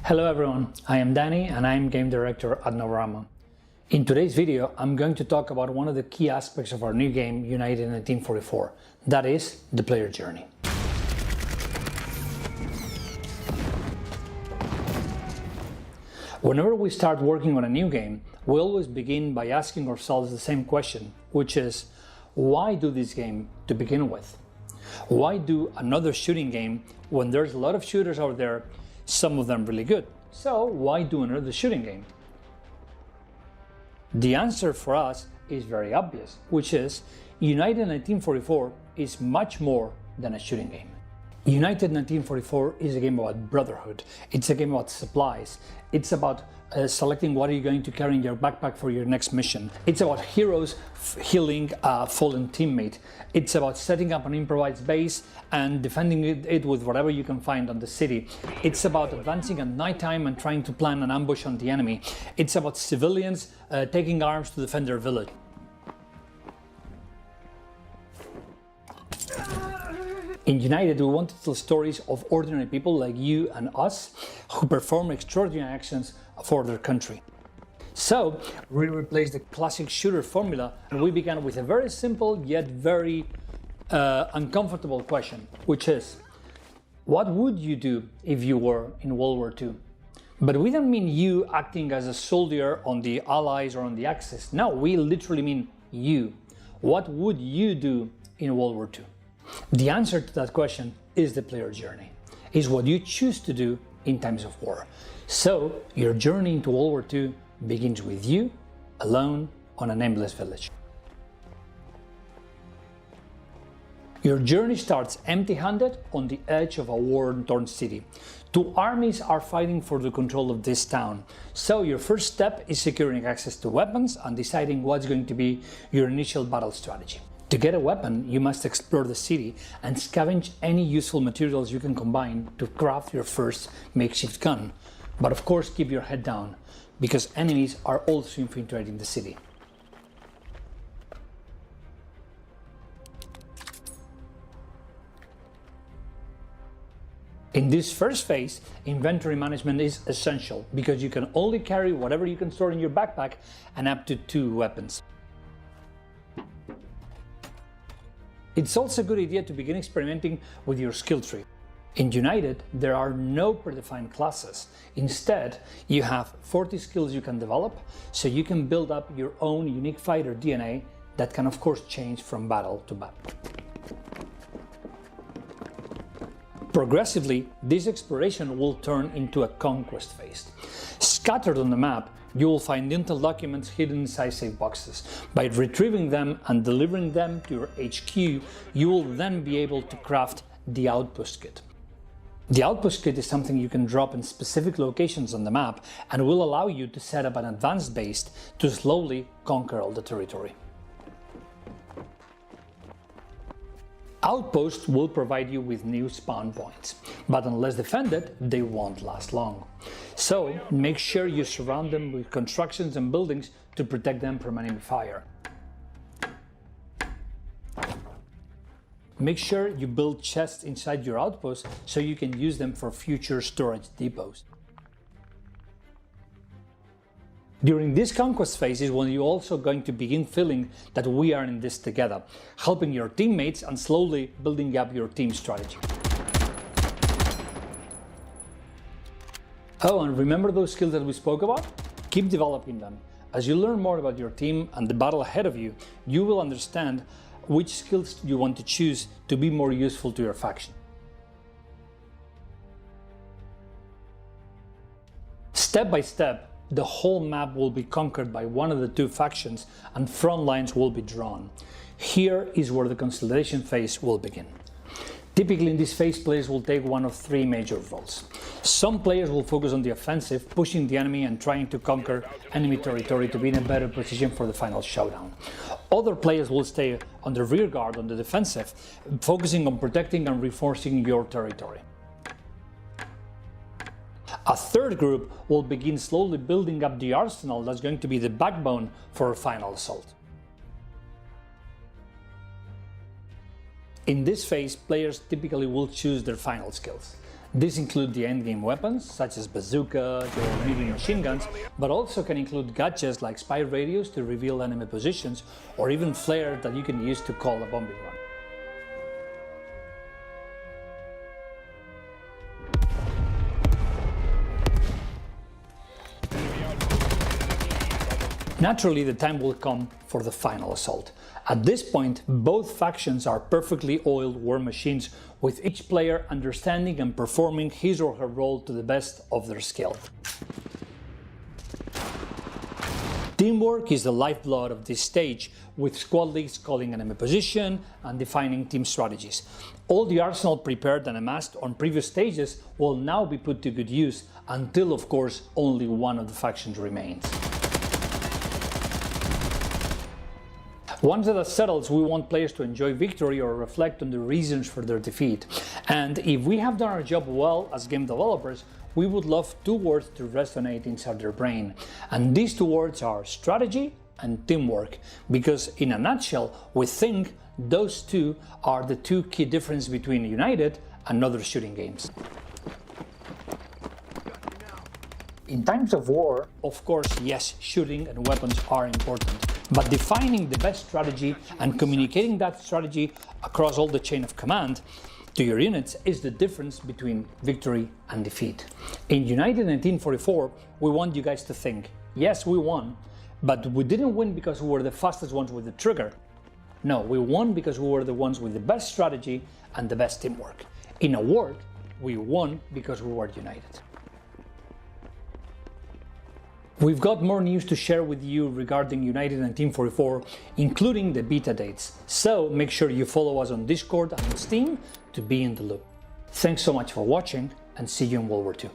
Hello everyone, I am Dani and I am Game Director at Novarama. In today's video, I'm going to talk about one of the key aspects of our new game, United 1944, that is the player journey. Whenever we start working on a new game, we always begin by asking ourselves the same question, which is, why do this game to begin with? Why do another shooting game when there's a lot of shooters out there, some of them really good? So why do another shooting game? The answer for us is very obvious, which is United 1944 is much more than a shooting game. United 1944 is a game about brotherhood. It's a game about supplies. It's about selecting what are you going to carry in your backpack for your next mission. It's about heroes healing a fallen teammate. It's about setting up an improvised base and defending it with whatever you can find on the city. It's about advancing at nighttime and trying to plan an ambush on the enemy. It's about civilians taking arms to defend their village. In United, we want to tell stories of ordinary people like you and us who perform extraordinary actions for their country. So, we replaced the classic shooter formula and we began with a very simple yet very uncomfortable question, which is, what would you do if you were in World War II? But we don't mean you acting as a soldier on the Allies or on the Axis. No, we literally mean you. What would you do in World War II? The answer to that question is the player journey, is what you choose to do in times of war. So your journey into World War II begins with you, alone, on a nameless village. Your journey starts empty-handed on the edge of a war-torn city. Two armies are fighting for the control of this town. So your first step is securing access to weapons and deciding what's going to be your initial battle strategy. To get a weapon, you must explore the city and scavenge any useful materials you can combine to craft your first makeshift gun. But of course, keep your head down, because enemies are also infiltrating the city. In this first phase, inventory management is essential, because you can only carry whatever you can store in your backpack and up to 2 weapons. It's also a good idea to begin experimenting with your skill tree. In United, there are no predefined classes. Instead, you have 40 skills you can develop, so you can build up your own unique fighter DNA that can of course change from battle to battle. Progressively, this exploration will turn into a conquest phase. Scattered on the map, you will find intel documents hidden inside safe boxes. By retrieving them and delivering them to your HQ, you will then be able to craft the Outpost Kit. The Outpost Kit is something you can drop in specific locations on the map and will allow you to set up an advanced base to slowly conquer all the territory. Outposts will provide you with new spawn points, but unless defended, they won't last long. So make sure you surround them with constructions and buildings to protect them from enemy fire. Make sure you build chests inside your outposts so you can use them for future storage depots. During this conquest phase is when you're also going to begin feeling that we are in this together, helping your teammates and slowly building up your team strategy. Oh, and remember those skills that we spoke about? Keep developing them. As you learn more about your team and the battle ahead of you, you will understand which skills you want to choose to be more useful to your faction. Step by step, the whole map will be conquered by one of the 2 factions and front lines will be drawn. Here is where the consolidation phase will begin. Typically in this phase, players will take one of 3 major roles. Some players will focus on the offensive, pushing the enemy and trying to conquer enemy territory to be in a better position for the final showdown. Other players will stay on the rear guard on the defensive, focusing on protecting and reinforcing your territory. A third group will begin slowly building up the arsenal that's going to be the backbone for a final assault. In this phase, players typically will choose their final skills. These include the endgame weapons, such as bazookas or medium machine guns, but also can include gadgets like spy radios to reveal enemy positions, or even flares that you can use to call a bombing run. Naturally, the time will come for the final assault. At this point, both factions are perfectly oiled war machines, with each player understanding and performing his or her role to the best of their skill. Teamwork is the lifeblood of this stage, with squad leads calling enemy position and defining team strategies. All the arsenal prepared and amassed on previous stages will now be put to good use, until of course only one of the factions remains. Once that settles, we want players to enjoy victory or reflect on the reasons for their defeat. And if we have done our job well as game developers, we would love two words to resonate inside their brain. And these two words are strategy and teamwork, because in a nutshell, we think those two are the two key differences between United and other shooting games. In times of war, of course, yes, shooting and weapons are important, but defining the best strategy and communicating that strategy across all the chain of command to your units is the difference between victory and defeat. In United 1944, we want you guys to think, yes, we won, but we didn't win because we were the fastest ones with the trigger. No, we won because we were the ones with the best strategy and the best teamwork. In a word, we won because we were united. We've got more news to share with you regarding United 1944, including the beta dates, so make sure you follow us on Discord and on Steam to be in the loop. Thanks so much for watching, and see you in World War II.